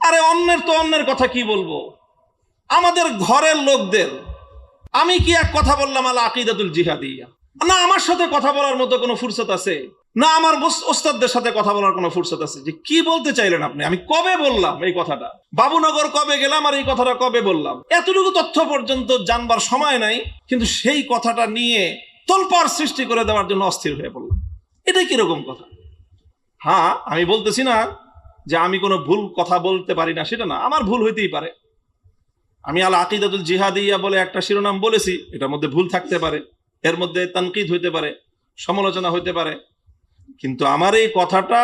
আরে অন্যের তো অন্যের কথা কি বলবো, আমাদের ঘরের লোকদের আমি কি এক কথা বললাম আল আকিদাতুল জিহাদিয়া, না আমার সাথে কথা বলার মতো কোনো ফুরসত আছে, না আমার ওস্তাদদের সাথে কথা বলার কোনো ফুরসত আছে যে কি বলতে চাইলেন আপনি, আমি কবে বললাম এই কথাটা, বাবুনগর কবে গেলাম আর এই কথাটা কবে বললাম, এতটুকু তথ্য পর্যন্ত জানবার সময় নাই, কিন্তু সেই কথাটা নিয়ে তোলপাড় সৃষ্টি করে দেওয়ার জন্য অস্থির হয়ে পড়লাম। এটা কিরকম কথা? হ্যাঁ, আমি বলতেছি না যে আমি কোনো ভুল কথা বলতে পারি না, সেটা না, আমার ভুল হইতেই পারে। আমি আল আকিদাতুল জিহাদিয়া বলে একটা শিরোনাম বলেছি, এটার মধ্যে ভুল থাকতে পারে, এর মধ্যে তানকিদ হইতে পারে, সমালোচনা হইতে পারে, কিন্তু আমার এই কথাটা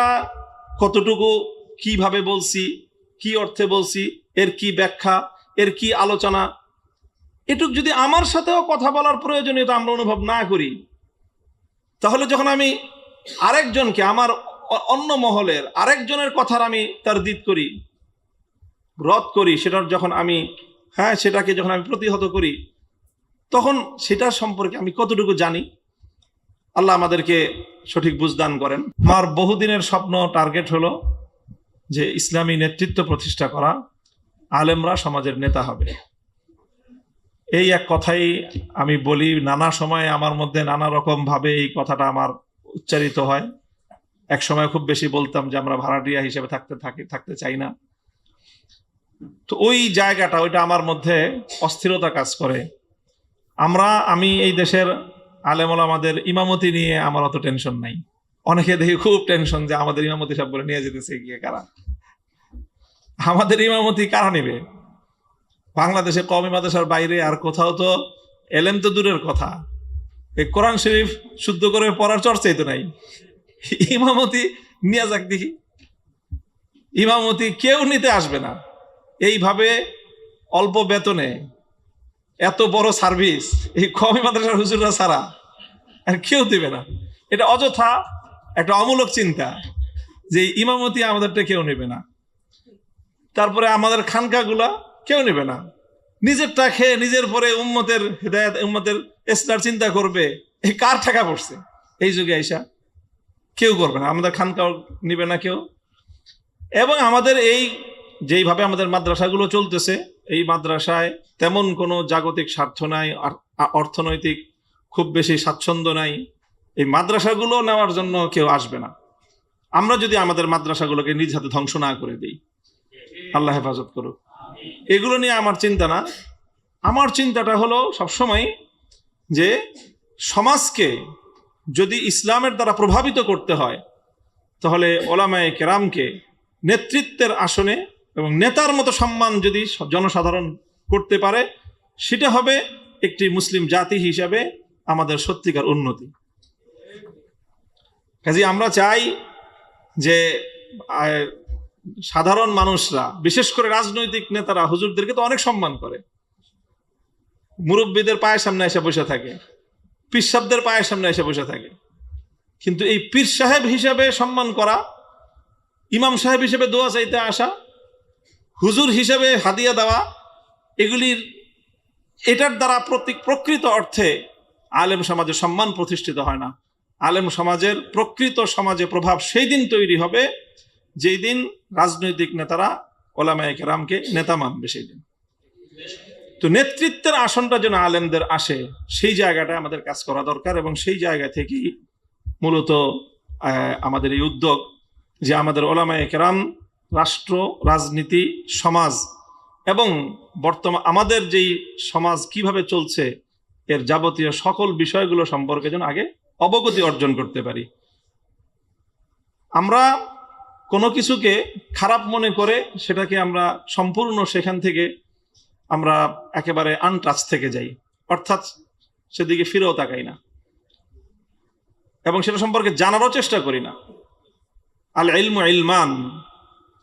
কতটুকু কিভাবে বলছি, কি অর্থে বলছি, এর কি ব্যাখ্যা, এর কি আলোচনা, এটুক যদি আমার সাথেও কথা বলার প্রয়োজনীয়তা আমরা অনুভব না করি, তাহলে যখন আমি আরেকজনকে, আমার অন্য মহলের আরেকজনের কথার আমি তারদিদ করি, রদ করি, সেটার যখন আমি সেটাকে যখন আমি প্রতিহত করি, তখন সেটা সম্পর্কে আমি কতটুকু জানি, আল্লাহ আমাদেরকে সঠিক বুঝদান করেন। আমার বহুদিনের স্বপ্ন, টার্গেট হলো যে ইসলামী নেতৃত্ব প্রতিষ্ঠা করা, আলেমরা সমাজের নেতা হবে। এই এক কথাই আমি বলি, নানা সময় আমার মধ্যে নানা রকম ভাবে এই কথাটা আমার উচ্চারিত হয়। এক সময় খুব বেশি বলতাম যে আমরা ভাড়াটিয়া হিসেবে থাকতে চাই না। তো ওই জায়গাটা, ওইটা আমার মধ্যে অস্থিরতা কাজ করে। আমি এই দেশের আলেম ওলামাদের ইমামতি নিয়ে আমার অত টেনশন নাই। অনেকে দেখি খুব টেনশন যে আমাদের ইমামতি সব বলে নিয়ে যেতেছে গিয়ে কারা। আমাদের ইমামতি কারা নেবে? বাংলাদেশে কওমি মাদ্রাসার বাইরে আর কোথাও তো এলেম তো দূরের কথা, এই কোরআন শরীফ শুদ্ধ করে পড়ার চর্চাই তো নাই। ইমামতি নিয়ে যাক দেখি, ইমামতি কেউ নিতে আসবে না। এইভাবে অল্প বেতনে এত বড় সার্ভিস এই কওমি মাদ্রাসার হুজুররা ছাড়া আর কেউ দিবে না। এটা অযথা একটা অমূলক চিন্তা যে ইমামতি আমাদেরটা কেউ নেবে না। তারপরে আমাদের খানকাগুলা কেউ নেবে না, নিজেরটা খেয়ে নিজের পরে উম্মতের হিদায়াত, উম্মতের ইসলার চিন্তা করবে। এই কার টাকা পড়ছে এই যুগে আইসা? কেউ করবে না, আমাদের খানকাও নিবে না কেউ। এবং আমাদের এই যেইভাবে আমাদের মাদ্রাসাগুলো চলতেছে, এই মাদ্রাসায় তেমন কোনো জাগতিক স্বার্থ নাই, অর্থনৈতিক খুব বেশি স্বাচ্ছন্দ্য নাই। এই মাদ্রাসাগুলো নেওয়ার জন্য কেউ আসবে না, আমরা যদি আমাদের মাদ্রাসাগুলোকে নিজ হাতে ধ্বংস না করে দিই। আল্লাহ হেফাজত করুক। এগুলো নিয়ে আমার চিন্তা না। আমার চিন্তাটা হলো সবসময় যে সমাজকে যদি ইসলামের দ্বারা প্রভাবিত করতে হয়, তাহলে ওলামায়ে কেরামকে নেতৃত্বের আসনে এবং নেতার মতো সম্মান যদি জনসাধারণ করতে পারে, সেটা হবে একটি মুসলিম জাতি হিসাবে আমাদের সত্যিকার উন্নতি। কাজে আমরা চাই যে সাধারণ মানুষরা, বিশেষ করে রাজনৈতিক নেতারা হুজুরদেরকে তো অনেক সম্মান করে, মুরব্বীদের পায়ের সামনে এসে বসে থাকে, পীর সাহেবদের পায়ের সামনে এসে বসে থাকে, কিন্তু এই পীর সাহেব হিসেবে সম্মান করা, ইমাম সাহেব হিসেবে দোয়া চাইতে আসা, হুজুর হিসেবে হাদিয়া দেওয়া, এটার দ্বারা প্রকৃত অর্থে আলেম সমাজের সম্মান প্রতিষ্ঠিত হয় না। আলেম সমাজের প্রকৃত সমাজে প্রভাব সেই দিন তৈরি হবে যেই দিন রাজনৈতিক নেতারা ওলামায়ে কেরামকে নেতা মানবে সেই দিন। তো নেতৃত্বের আসনটা যেন আলেমদের আসে, সেই জায়গাটা আমাদের কাজ করা দরকার। এবং সেই জায়গা থেকেই মূলত আমাদের এই উদ্যোগ যে আমাদের ওলামায়ে কেরাম রাষ্ট্র, রাজনীতি, সমাজ এবং বর্তমান আমাদের যেই সমাজ কিভাবে চলছে এর যাবতীয় সকল বিষয়গুলো সম্পর্কে যেন আগে অবগতি অর্জন করতে পারি। আমরা কোনো কিছুকে খারাপ মনে করে সেটাকে আমরা সম্পূর্ণ সেখান থেকে আমরা একেবারে আনটাচ থেকে যাই, অর্থাৎ সেদিকে ফিরেও তাকাই না এবং সেটা সম্পর্কে জানারও চেষ্টা করি না। আল ইলমু ইলমান,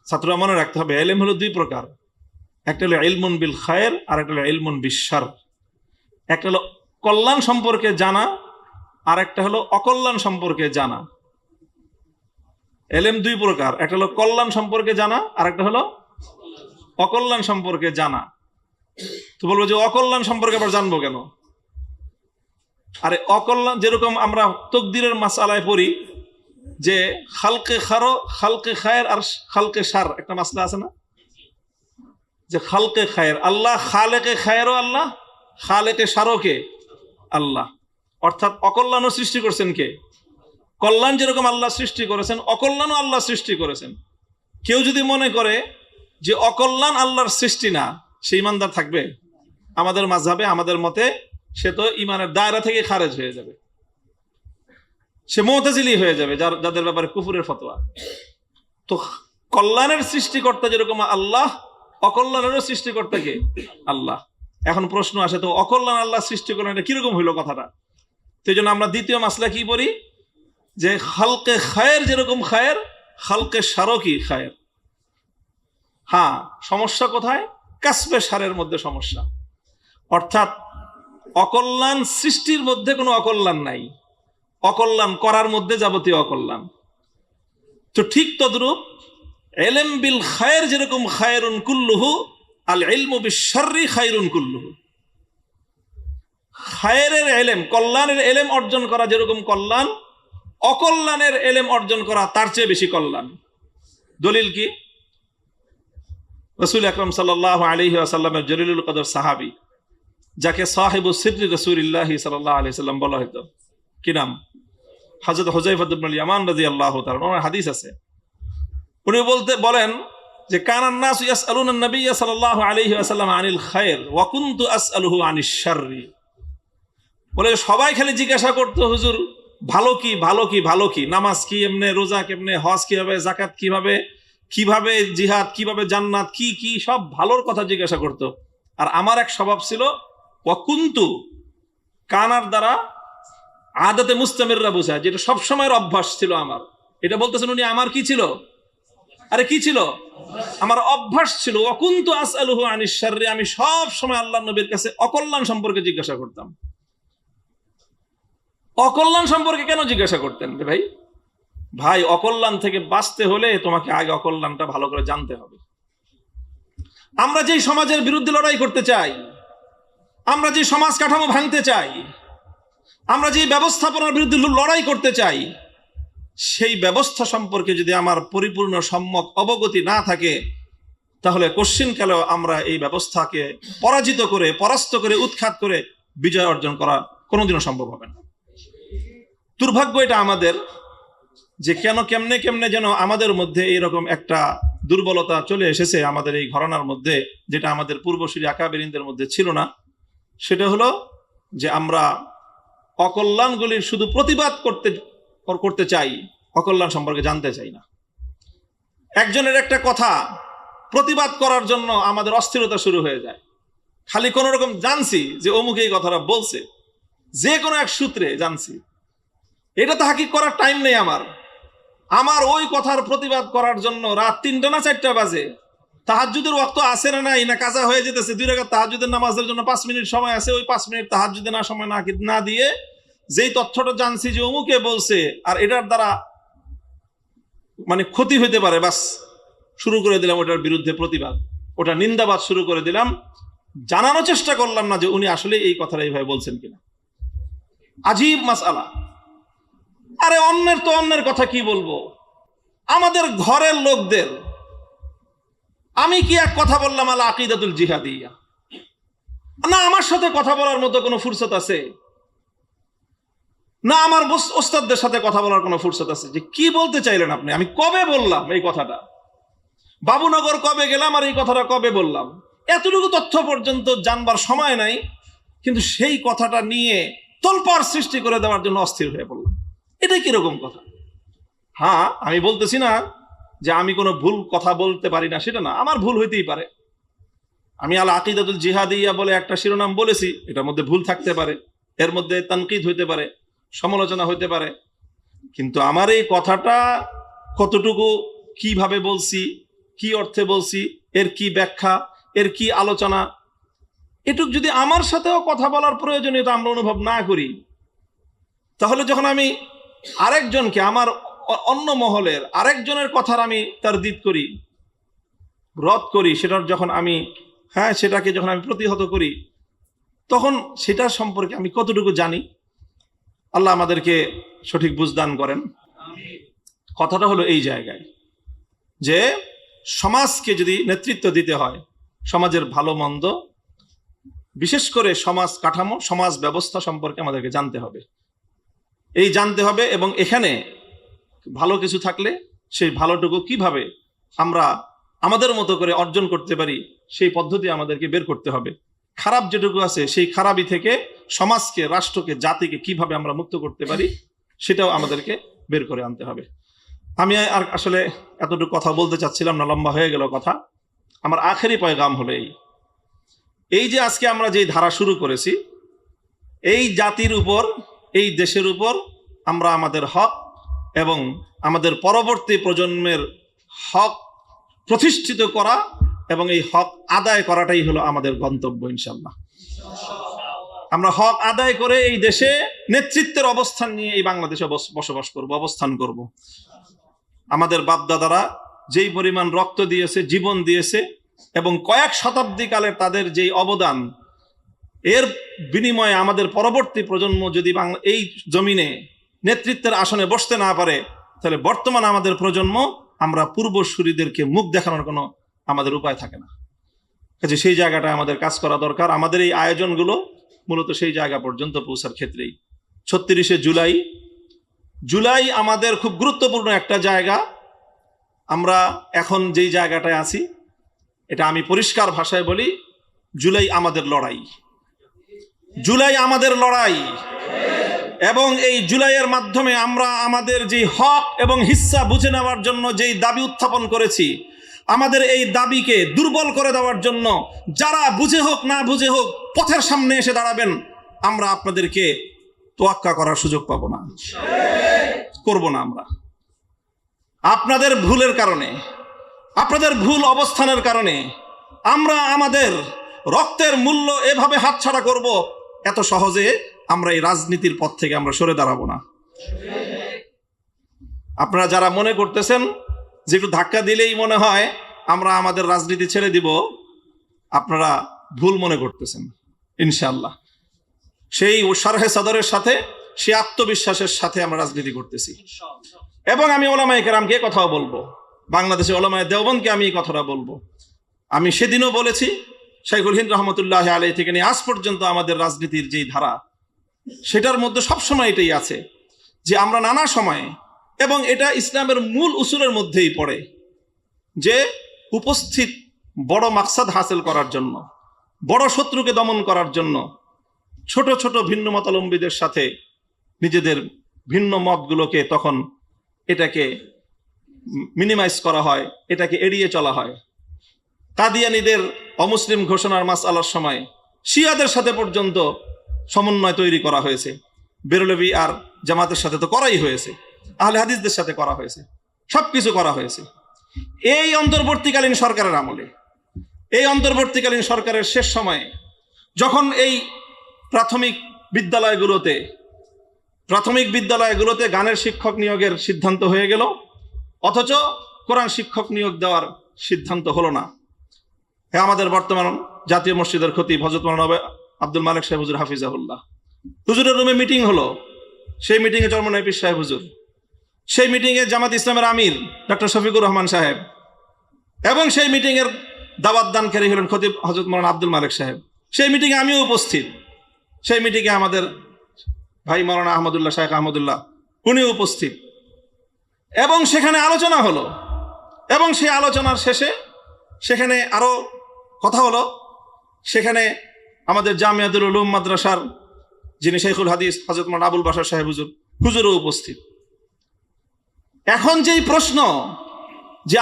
ছাত্ররা মনে রাখতে হবে, ইলম হলো দুই প্রকার, একটা হলো ইলমুন বিল খায়ের আর একটা হলো ইলমুন বিশ শার। একটা হলো কল্যাণ সম্পর্কে জানা আর একটা হলো অকল্যাণ সম্পর্কে জানা। এলেম দুই প্রকার, একটা হলো কল্যাণ সম্পর্কে জানা আর একটা হলো অকল্যাণ সম্পর্কে জানা। তো বলবো যে অকল্যাণ সম্পর্কে আবার জানবো কেন? আরে অকল্যাণ, যেরকম আমরা তকদিরের মাসআলায় পড়ি যে খালকে খারো, খালকে খায়ের আর খালকে শার, একটা মাসলা আছে না? যে খালকে খায়ের আল্লাহ, খালেকে খায়েরও আল্লাহ, খালেকে শারকে আল্লাহ। অর্থাৎ অকল্যাণও সৃষ্টি করছেন কে? কল্যাণ যেরকম আল্লাহ সৃষ্টি করেছেন, অকল্যাণও আল্লাহ সৃষ্টি করেছেন। কেউ যদি মনে করে যে অকল্যাণ আল্লাহর সৃষ্টি না, সে ইমানদার থাকবে আমাদের মাযহাবে, আমাদের মতে সে তো ইমানের দায়রা থেকে খারেজ হয়ে যাবে, সে মুতাজিলি হয়ে যাবে, যাদের ব্যাপারে কুফুরের ফতোয়া। তো কল্যাণের সৃষ্টিকর্তা যেরকম আল্লাহ, অকল্যাণেরও সৃষ্টিকর্তা কে? আল্লাহ। এখন প্রশ্ন আসে, তো অকল্যাণ আল্লাহ সৃষ্টি করেন, এটা কিরকম হইলো কথাটা? তো এই জন্য আমরা দ্বিতীয় মাসলা কি বলি, যে খালকে খায়ের যেরকম খায়ের, খালকে শারকি খায়ের। হ্যাঁ, সমস্যা কোথায়? কাসবে সারের মধ্যে সমস্যা। অর্থাৎ অকল্যাণ সৃষ্টির মধ্যে কোনো অকল্যাণ নাই, অকল্যাণ করার মধ্যে যাবতীয় অকল্যাণ। তো ঠিক তদ্রূপ ইলম বিল খায়ের যেরকম খায়রুন কুল্লুহু, আল ইলমু বিশ-শাররি খায়রুন কুল্লুহু। খায়েরের ইলম, কল্যাণের ইলম অর্জন করা যেরকম কল্যাণ, অকল্যাণের ইলম অর্জন করা তার চেয়ে বেশি কল্যাণ। দলিল কি? রাসূল আকরাম সাল্লাল্লাহু আলাইহি ওয়াসাল্লামের জলিলুল কদর সাহাবী, যাকে সাহিবুস সিররি রাসূলুল্লাহ সাল্লাল্লাহু আলাইহি ওয়াসাল্লাম বলা হতো, কি নাম? হযরত হুযায়ফা ইবনুল ইয়ামান রাদিয়াল্লাহু তাআলা। ওনার হাদিস আছে, উনি বলেন যে কানান নাসু ইয়াসআলুনা নবী সাল্লাল্লাহু আলাইহি ওয়াসাল্লাম আনিল খায়র ওয়া কুনতু আসআলুহু আনিশ শাররি। বলে সবাই খালি জিজ্ঞাসা করতো, হুজুর ভালো কি, ভালো কি, ভালো কি, নামাজ কি, এমনে রোজা কেমনে, হজ কিভাবে, যাকাত কিভাবে, কিভাবে জিহাদ, কিভাবে জান্নাত, কি কি সব ভালোর কথা জিজ্ঞাসা করতো। আর আমার এক স্বভাব ছিল, ওয়া কুনতু, কানার দ্বারা আদাতে মুস্তামিররা বোঝায়, যেটা সবসময়ের অভ্যাস ছিল আমার। এটা বলতেছেন উনি, আমার কি ছিল? আরে কি ছিল? আমার অভ্যাস ছিল। ওয়া কুনতু আসআলুহু আনিশ শাররি, আমি সব সময় আল্লাহর নবীর কাছে অকল্যাণ সম্পর্কে জিজ্ঞাসা করতাম। অকল্যাণ সম্পর্কে কেন জিজ্ঞাসা করতেন রে ভাই? ভাই, অকল্যাণ থেকে বাঁচতে হলে তোমাকে আগে অকল্যাণটা ভালো করে জানতে হবে। আমরা যেই সমাজের বিরুদ্ধে লড়াই করতে চাই, আমরা যে সমাজ কাঠামো ভাঙতে চাই, আমরা যে ব্যবস্থাপনার বিরুদ্ধে লড়াই করতে চাই, সেই ব্যবস্থা সম্পর্কে যদি আমার পরিপূর্ণ সম্যক অবগতি না থাকে, তাহলে কোশ্চিনকালেও আমরা এই ব্যবস্থাকে পরাজিত করে, পরাস্ত করে, উৎখাত করে বিজয় অর্জন করা কোনোদিনও সম্ভব হবে না। দুর্ভাগ্য এটা আমাদের, যে কেমনে যেন আমাদের মধ্যে এইরকম একটা দুর্বলতা চলে এসেছে আমাদের এই ঘরানার মধ্যে, যেটা আমাদের পূর্বসূরি আকাবেরিনদের মধ্যে ছিল না। সেটা হলো যে আমরা অকল্যাণগুলির শুধু প্রতিবাদ করতে চাই, অকল্যাণ সম্পর্কে জানতে চাই না। একজনের একটা কথা প্রতিবাদ করার জন্য আমাদের অস্থিরতা শুরু হয়ে যায়। খালি কোন রকম জানছি যে অমুক এই কথাটা বলছে, যে কোনো এক সূত্রে জানছি, এটা তাহকিক করার টাইম নেই আমার ওই কথার প্রতিবাদ করার জন্য রাত 3টা না 4টা বাজে, তাহাজ্জুদের ওয়াক্ত আছে না নাই, না কাজা হয়ে যেতেছে, 2 রাকাত তাহাজ্জুদের নামাজের জন্য 5 মিনিট সময় আছে, ওই 5 মিনিট তাহাজ্জুদে না সময় না দিয়ে যেই তথ্যটা জানছি যে অমুকে বলছে আর এটার দ্বারা মানে ক্ষতি হইতে পারে, বাস শুরু করে দিলাম ওটার বিরুদ্ধে প্রতিবাদ, ওটা নিন্দাবাদ শুরু করে দিলাম। জানানোর চেষ্টা করলাম না যে উনি আসলে এই কথাটা এইভাবে বলছেন কিনা। আজীব মাসআলা। আরে অন্যের কথা কি বলবো? আমাদের ঘরের লোকদের আমি কি এক কথা বললাম আল আকিদাতুল জিহাদিয়া, না আমার সাথে কথা বলার মতো কোনো ফুরসত আছে, না আমার ওস্তাদদের সাথে কথা বলার কোনো ফুরসত আছে, যে কি বলতে চাইলেন আপনি, আমি কবে বললাম এই কথাটা, বাবুনগর কবে গেলাম আর এই কথাটা কবে বললাম, এতটুকু তথ্য পর্যন্ত জানবার সময় নাই, কিন্তু সেই কথাটা নিয়ে তোলপাড় সৃষ্টি করে দেওয়ার জন্য অস্থির হয়ে পড়লাম। এটা কিরকম কথা? হ্যাঁ, আমি বলতেছি না যে আমি কোনো ভুল কথা বলতে পারি না, সেটা না, আমার ভুল হইতেই পারে। আমি আল আকিদাতুল জিহাদিয়া বলে একটা শিরোনাম বলেছি, এটার মধ্যে ভুল থাকতে পারে, এর মধ্যে তানকিদ হইতে পারে, সমালোচনা হইতে পারে, কিন্তু আমার এই কথাটা কতটুকু, কিভাবে বলছি, কি অর্থে বলছি, এর কি ব্যাখ্যা, এর কি আলোচনা, এটুক যদি আমার সাথেও কথা বলার প্রয়োজনীয়তা আমরা অনুভব না করি, তাহলে যখন আমি আরেকজনকে, আমার অন্য মহলের আরেকজনের কথার আমি তারদিদ করি, রদ করি, সেটার যখন আমি সেটাকে যখন আমি প্রতিহত করি, তখন সেটা সম্পর্কে আমি কতটুকু জানি, আল্লাহ আমাদেরকে সঠিক বুঝদান করেন। কথাটা হলো এই জায়গায় যে সমাজকে যদি নেতৃত্ব দিতে হয়, সমাজের ভালো মন্দ, বিশেষ করে সমাজ কাঠামো, সমাজ ব্যবস্থা সম্পর্কে আমাদেরকে জানতে হবে। এই জানতে হবে এবং এখানে ভালো কিছু থাকলে সেই ভালোটুকু কিভাবে আমরা আমাদের মতো করে অর্জন করতে পারি সেই পদ্ধতি আমাদেরকে বের করতে হবে। খারাপ যেটুকু আছে সেই খারাপই থেকে সমাজকে, রাষ্ট্রকে, জাতিকে কিভাবে আমরা মুক্ত করতে পারি সেটাও আমাদেরকে বের করে আনতে হবে। আমি আর আসলে এতটুকু কথা বলতে চাচ্ছিলাম না, লম্বা হয়ে গেল কথা। আমার আখেরি পয়গাম হলো এই যে আজকে আমরা যে ধারা শুরু করেছি, এই জাতির উপর, এই দেশের উপর আমরা আমাদের হক এবং আমাদের পরবর্তী প্রজন্মের হক প্রতিষ্ঠিত করা এবং এই হক আদায় করাটাই হলো আমাদের গন্তব্য ইনশাআল্লাহ। আমরা হক আদায় করে এই দেশে নেতৃত্বের অবস্থান নিয়ে এই বাংলাদেশে বসবাস করব, অবস্থান করব। আমাদের বাপদাদারা যেই পরিমাণ রক্ত দিয়েছে, জীবন দিয়েছে এবং কয়েক শতাব্দী কালের তাদের যেই অবদান, এর বিনিময়ে আমাদের পরবর্তী প্রজন্ম যদি এই জমিনে নেতৃত্বের আসনে বসতে না পারে, তাহলে বর্তমান আমাদের প্রজন্ম আমরা পূর্বসূরীদেরকে মুখ দেখানোর কোনো আমাদের উপায় থাকে না। কাজে সেই জায়গাটায় আমাদের কাজ করা দরকার। আমাদের এই আয়োজনগুলো মূলত সেই জায়গা পর্যন্ত পৌঁছার ক্ষেত্রেই। ৩৬শে জুলাই আমাদের খুব গুরুত্বপূর্ণ একটা জায়গা। আমরা এখন যেই জায়গাটায় আছি, এটা আমি পরিষ্কার ভাষায় বলি, জুলাই আমাদের লড়াই, জুলাই আমাদের লড়াই। এবং এই জুলাইয়ের মাধ্যমে আমরা আমাদের যে হক এবং হিস্সা বুঝে নেওয়ার জন্য যেই দাবি উত্থাপন করেছি, আমাদের এই দাবিকে দুর্বল করে দেওয়ার জন্য যারা বুঝে হোক না বুঝে হোক পথের সামনে এসে দাঁড়াবেন, আমরা আপনাদেরকে তোয়াক্কা করার সুযোগ পাবো না, করব না। আমরা আপনাদের ভুলের কারণে, আপনাদের ভুল অবস্থানের কারণে আমরা আমাদের রক্তের মূল্য এভাবে হাতছাড়া করব, এত সহজে আমরা এই রাজনীতির পথ থেকে আমরা সরে দাঁড়াবো না। আপনারা যারা মনে করতেছেন যে একটু ধাক্কা দিলেই মনে হয় আমরা আমাদের রাজনীতি ছেড়ে দিব, আপনারা ভুল মনে করতেছেন। ইনশাআল্লাহ সেই শারহে সদরের সাথে, সেই আত্মবিশ্বাসের সাথে আমরা রাজনীতি করতেছি। এবং আমি ওলামায়ে কেরামকে কথাও বলবো, বাংলাদেশে ওলামায়ে দেওবন্দকে আমি এই কথাটা বলবো। আমি সেদিনও বলেছি, শাইখুল হিন্দ রহমতুল্লাহ আলাইহি থেকে নিয়ে আজ পর্যন্ত আমাদের রাজনীতির যেই ধারা, সেটার মধ্যে সবসময় এটাই আছে যে আমরা নানা সময়ে, এবং এটা ইসলামের মূল উসুলের মধ্যেই পড়ে, যে উপস্থিত বড় মাকসাদ হাসিল করার জন্য, বড় শত্রুকে দমন করার জন্য ছোট ছোট ভিন্ন মতাবলম্বীদের সাথে নিজেদের ভিন্ন মতগুলোকে তখন এটাকে মিনিমাইজ করা হয়, এটাকে এড়িয়ে চলা হয়। কাদিয়ানীদের অমুসলিম ঘোষণার মাসআলার সময় শিয়াদের সাথে পর্যন্ত সমন্বয় তৈরি করা হয়েছে। বেরলভী আর জামাতের সাথে তো করাই হয়েছে, আহলে হাদিসদের সাথে করা হয়েছে, সবকিছু করা হয়েছে। এই অন্তর্বর্তীকালীন সরকারের আমলে, এই অন্তর্বর্তীকালীন সরকারের শেষ সময়ে যখন এই প্রাথমিক বিদ্যালয়গুলোতে গানের শিক্ষক নিয়োগের সিদ্ধান্ত হয়ে গেল, অথচ কোরআন শিক্ষক নিয়োগ দেওয়ার সিদ্ধান্ত হলো না। আমাদের বর্তমান জাতীয় মসজিদের খতিব হযরত মাওলানা আব্দুল মালিক সাহেব হুজুর হাফিজাহুল্লাহ, হুজুরের রুমে মিটিং হলো। সেই মিটিংয়ে চরমনাই পীর সাহেব হুজুর, সেই মিটিংয়ে জামাত ইসলামের আমির ডক্টর শফিকুর রহমান সাহেব, এবং সেই মিটিংয়ের দাওয়াত দানকারী হলেন খতিব হযরত মাওলানা আব্দুল মালিক সাহেব। সেই মিটিংয়ে আমিও উপস্থিত। সেই মিটিংয়ে আমাদের ভাই মাওলানা আহমদুল্লাহ, শাইখ আহমদুল্লাহ, উনিও উপস্থিত। এবং সেখানে আলোচনা হলো, এবং সেই আলোচনার শেষে সেখানে আরো কথা হলো। সেখানে আমাদের জামিয়াতুল উলুম মাদ্রাসার যিনি শাইখুল হাদিস হযরত মাওলানা আবুল বাশার সাহেব হুজুরও উপস্থিত। এখন যেই প্রশ্ন যে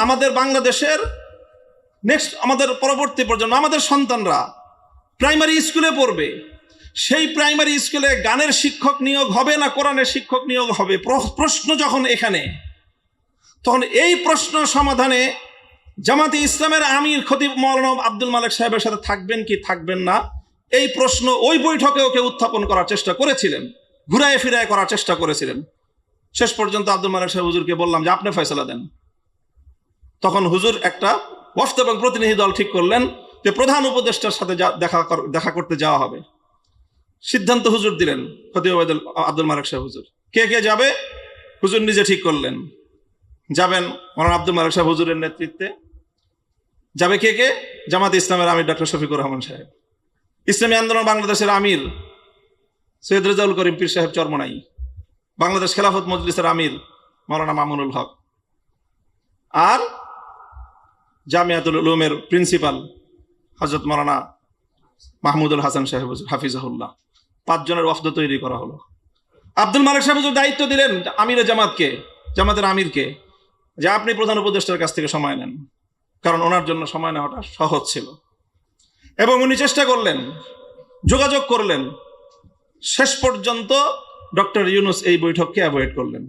আমাদের বাংলাদেশের নেক্সট, আমাদের পরবর্তী প্রজন্ম, আমাদের সন্তানরা প্রাইমারি স্কুলে পড়বে, সেই প্রাইমারি স্কুলে গানের শিক্ষক নিয়োগ হবে না কোরআনের শিক্ষক নিয়োগ হবে, প্রশ্ন যখন এখানে, তখন এই প্রশ্ন সমাধানে জামাতে ইসলামের আমির খতিব মাওলানা আব্দুল মালিক সাহেবের সাথে থাকবেন কি থাকবেন না, এই প্রশ্ন ওই বৈঠকে ওকে উত্থাপন করার চেষ্টা করেছিলেন, ঘুরায় ফিরায় করার চেষ্টা করেছিলেন। শেষ পর্যন্ত আব্দুল মালিক সাহেব হুজুরকে বললাম যে আপনি ফয়সালা দেন। তখন হুজুর একটা ওয়াফদ এবং প্রতিনিধি দল ঠিক করলেন যে প্রধান উপদেষ্টার সাথে দেখা করতে যাওয়া হবে। সিদ্ধান্ত হুজুর দিলেন, খতিব আব্দুল মালিক সাহেব হুজুর। কে কে যাবে হুজুর নিজে ঠিক করলেন। যাবেন মাওলানা আব্দুল মালিক সাহেব হুজুরের নেতৃত্বে, যাবে কে কে? জামাতে ইসলামের আমির ডক্টর শফিকুর রহমান সাহেব, ইসলামী আন্দোলন বাংলাদেশের আমির সৈয়দ রেজাউল করিম পীর সাহেব চরমনাই, বাংলাদেশ খেলাফত মজলিসের আমির মাওলানা মামুনুল হক, আর জামিয়াতুল উলুমের প্রিন্সিপাল হযরত মাওলানা মাহমুদুল হাসান সাহেব হাফিজাহুল্লাহ। 5 জনের ওয়াফদ তৈরি করা হলো। আব্দুল মালিক সাহেব দায়িত্ব দিলেন আমিরে জামাতকে, জামাতের আমিরকে, যে আপনি প্রধান উপদেষ্টার কাছ থেকে সময় নেন, কারণ ওনার জন্য সময় নেওয়াটা সহজ ছিল। এবং উনি চেষ্টা করলেন, যোগাযোগ করলেন, শেষ পর্যন্ত ডক্টর ইউনূস এই বৈঠককে অ্যাভয়েড করলেন।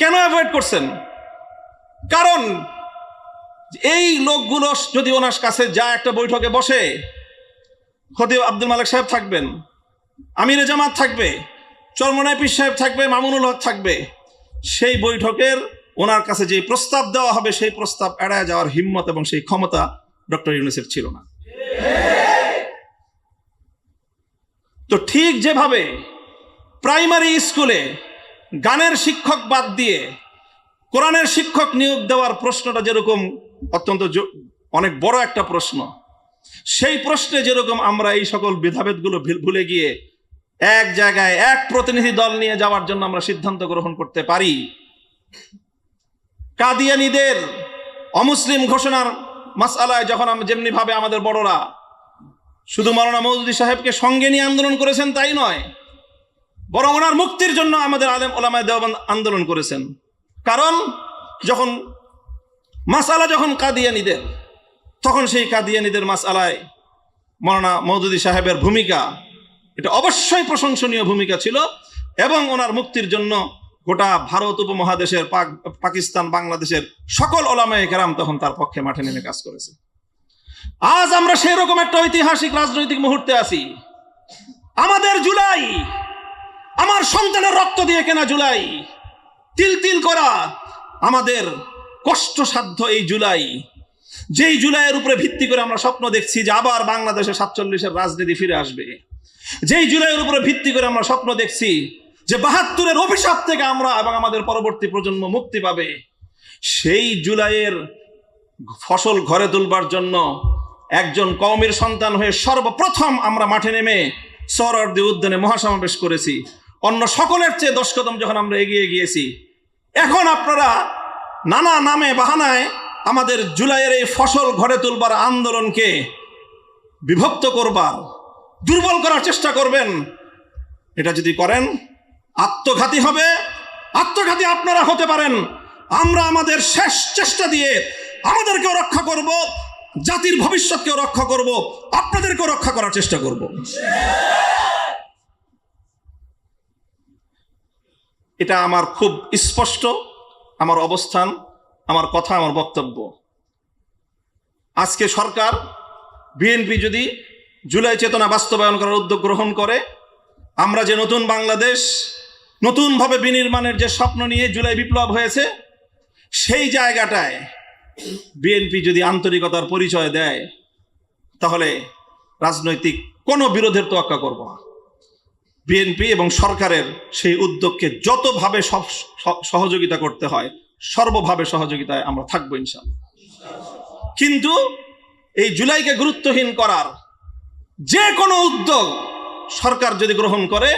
কেন অ্যাভয়েড করছেন? কারণ এই লোকগুলো যদি ওনার কাছে যায়, একটা বৈঠকে বসে, খতিব আব্দুল মালিক সাহেব থাকবেন, আমিরে জামাত থাকবে, চরমনাই পীর সাহেব থাকবে, মামুনুল হক থাকবে, সেই বৈঠকের ওনার কাছে যে প্রস্তাব দেওয়া হবে সেই প্রস্তাব এড়ায় যাওয়ার হিম্মত এবং সেই ক্ষমতা ডক্টর ইউনূসের ছিল না। তো ঠিক যেভাবে প্রাইমারি স্কুলে গানের শিক্ষক বাদ দিয়ে কোরআনের শিক্ষক নিয়োগ দেওয়ার প্রশ্নটা যেরকম অত্যন্ত অনেক বড় একটা প্রশ্ন, সেই প্রশ্নে যেরকম আমরা এই সকল ভেদাভেদগুলো ভুলে গিয়ে এক জায়গায় এক প্রতিনিধি দল নিয়ে যাওয়ার জন্য আমরা সিদ্ধান্ত গ্রহণ করতে পারি, কাদিয়ানীদের অমুসলিম ঘোষণার মাসআলায় যখন যেমনি ভাবে আমাদের বড়রা শুধু মাওলানা মওদুদী সাহেবকে সঙ্গে নিয়ে আন্দোলন করেছেন তাই নয়, বরং ওনার মুক্তির জন্য আমাদের আলেম ওলামায়ে দেওবন্দ আন্দোলন করেছেন। কারণ যখন মাসআলা যখন কাদিয়ানীদের, তখন সেই কাদিয়ানীদের মাসআলায় মাওলানা মওদুদী সাহেবের ভূমিকা এটা অবশ্যই প্রশংসনীয় ভূমিকা ছিল, এবং ওনার মুক্তির জন্য গোটা ভারত উপমহাদেশের, পাকিস্তান, বাংলাদেশের সকল ওলামায়ে কেরাম তখন তার পক্ষে মাঠে নেমে কাজ করেছে। আজ আমরা সেই রকম একটা ঐতিহাসিক রাজনৈতিক মুহূর্তে আছি। আমাদের জুলাই, আমার সন্তানের রক্ত দিয়ে কেনা জুলাই, তিল তিল করা আমাদের কষ্টসাধ্য এই জুলাই, যেই জুলাইয়ের উপরে ভিত্তি করে আমরা স্বপ্ন দেখছি যে আবার বাংলাদেশে 47-এর রাজনীতি ফিরে আসবে, যেই জুলাইয়ের উপরে ভিত্তি করে আমরা স্বপ্ন দেখছি যে 72-এর অভিশাপ থেকে আমরা এবং আমাদের পরবর্তী প্রজন্ম মুক্তি পাবে, সেই জুলাইয়ের ফসল ঘরে তুলবার জন্য একজন কওমের সন্তান হয়ে সর্বপ্রথম আমরা মাঠে নেমে সোহরাওয়ার্দী উদ্যানে মহাসমাবেশ করেছি। অন্য সকলের চেয়ে 10 কদম যখন আমরা এগিয়ে গিয়েছি, এখন আপনারা নানা নামে বাহানায় আমাদের জুলাইয়ের এই ফসল ঘরে তুলবার আন্দোলনকে বিভক্ত করবার, দুর্বল করার চেষ্টা করবেন। এটা যদি করেন আত্মঘাতী হবে, আত্মঘাতী আপনারা হতে পারেন। আমরা আমাদের শেষ চেষ্টা দিয়ে আমাদেরকেও রক্ষা করব, জাতির ভবিষ্যৎকেও রক্ষা করব, আপনাদেরকেও রক্ষা করার চেষ্টা করব। এটা আমার খুব স্পষ্ট, আমার অবস্থান, আমার কথা, আমার বক্তব্য। আজকে সরকার, বিএনপি যদি জুলাই চেতনা বাস্তবায়ন করার উদ্যোগ গ্রহণ করে, আমরা যে নতুন বাংলাদেশ, নতুনভাবে বিনির্মাণের যে স্বপ্ন নিয়ে জুলাই বিপ্লব হয়েছে, সেই জায়গাটায় বিএনপি যদি আন্তরিকতার পরিচয় দেয়, তাহলে রাজনৈতিক কোনো বিরোধের তোয়াক্কা করব না। বিএনপি এবং সরকারের সেই উদ্যোগকে যতভাবে সহযোগিতা করতে হয়, সর্বভাবে সহযোগিতায় আমরা থাকবো ইনশাআল্লাহ। কিন্তু এই জুলাইকে গুরুত্বহীন করার যে কোনো উদ্যোগ সরকার যদি গ্রহণ করে,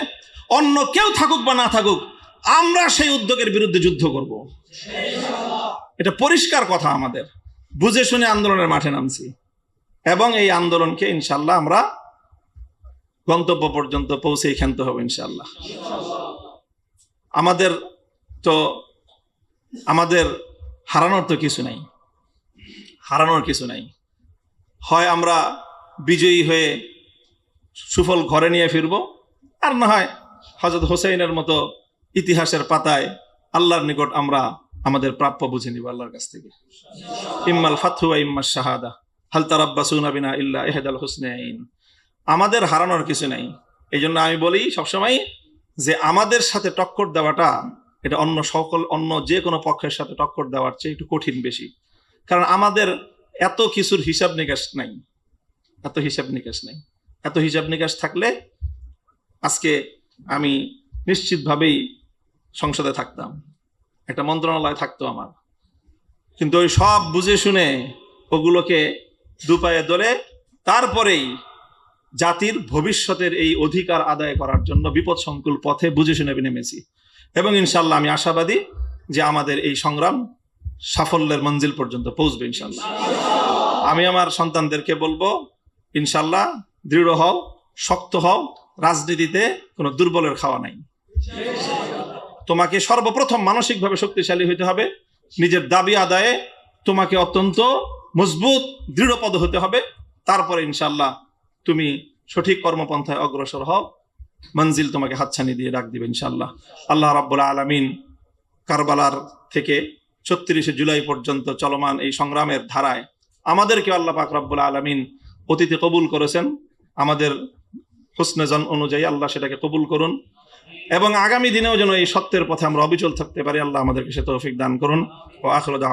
অন্য কেউ থাকুক বা না থাকুক, আমরা সেই উদ্যোগের বিরুদ্ধে যুদ্ধ করব। এটা পরিষ্কার কথা। আমাদের বুঝে শুনে আন্দোলনের মাঠে নামছি, এবং এই আন্দোলনকে ইনশাআল্লাহ আমরা গন্তব্য পর্যন্ত পৌঁছেই ক্ষান্ত হবে ইনশাআল্লাহ। আমাদের হারানোর তো কিছু নাই, হারানোর কিছু নাই। হয় আমরা বিজয়ী হয়ে সুফল ঘরে নিয়ে ফিরবো, আর না হয় হযরত হোসেইনের মতো ইতিহাসের পাতায় আল্লাহর নিকট আমরা আমাদের প্রাপ্য বুঝে নিব আল্লাহর কাছ থেকে। ইম্মাল ফাতহু ওয়া ইম্মাশ শাহাদা হাল তারাব্বাসুনা বিনা ইল্লা ইহদাল হুসনাইন। আমাদের হারানোর কিছু নাই। এই জন্য আমি বলি সবসময় যে আমাদের সাথে টক্কর দেওয়াটা, এটা অন্য যে কোনো পক্ষের সাথে টক্কর দেওয়ার চেয়ে একটু কঠিন বেশি। কারণ আমাদের এত কিছুর হিসাব নিকাশ নাই, এত হিসাব নিকাশ নাই। এত হিসাব নিকাশ থাকলে আজকে আমি নিশ্চিতভাবেই সংসদে থাকতাম, একটা মন্ত্রণালয় থাকতো আমার। কিন্তু ওই সব বুঝে শুনে ওগুলোকে দুপায়ে ধরে তারপরেই জাতির ভবিষ্যতের এই অধিকার আদায় করার জন্য বিপদ সংকুল পথে বুঝে শুনে নেমেছি। এবং ইনশাল্লাহ আমি আশাবাদী যে আমাদের এই সংগ্রাম সাফল্যের মঞ্জিল পর্যন্ত পৌঁছবে ইনশাল্লাহ। আমি আমার সন্তানদেরকে বলবো, ইনশাল্লাহ দৃঢ় হও, শক্ত হও, রাজনীতিতে কোনো দুর্বলের খাওয়া নাই। তোমাকে সর্বপ্রথম মানসিকভাবে শক্তিশালী হতে হবে, নিজের দাবি আদায়ে তোমাকে অত্যন্ত মজবুত দৃঢ়পদ হতে হবে, তারপরে ইনশাল্লাহ তুমি সঠিক কর্মপন্থায় অগ্রসর হও, মঞ্জিল তোমাকে হাতছানি দিয়ে ডাক দিবে ইনশাল্লাহ। আল্লাহ রাব্বুল আলামিন কারবালার থেকে ৩৬শে জুলাই পর্যন্ত চলমান এই সংগ্রামের ধারায় আমাদেরকে আল্লাহ পাক রব্বুল আলামিন অতীতে কবুল করেছেন। আমাদের হুসনে জন অনুযায়ী আল্লাহ সেটাকে কবুল করুন, এবং আগামী দিনেও যেন এই সত্যের পথে আমরা অবিচল থাকতে পারি। আল্লাহ আমাদেরকে সে তৌফিক দান করুন। ও আখিরু দাওয়ানা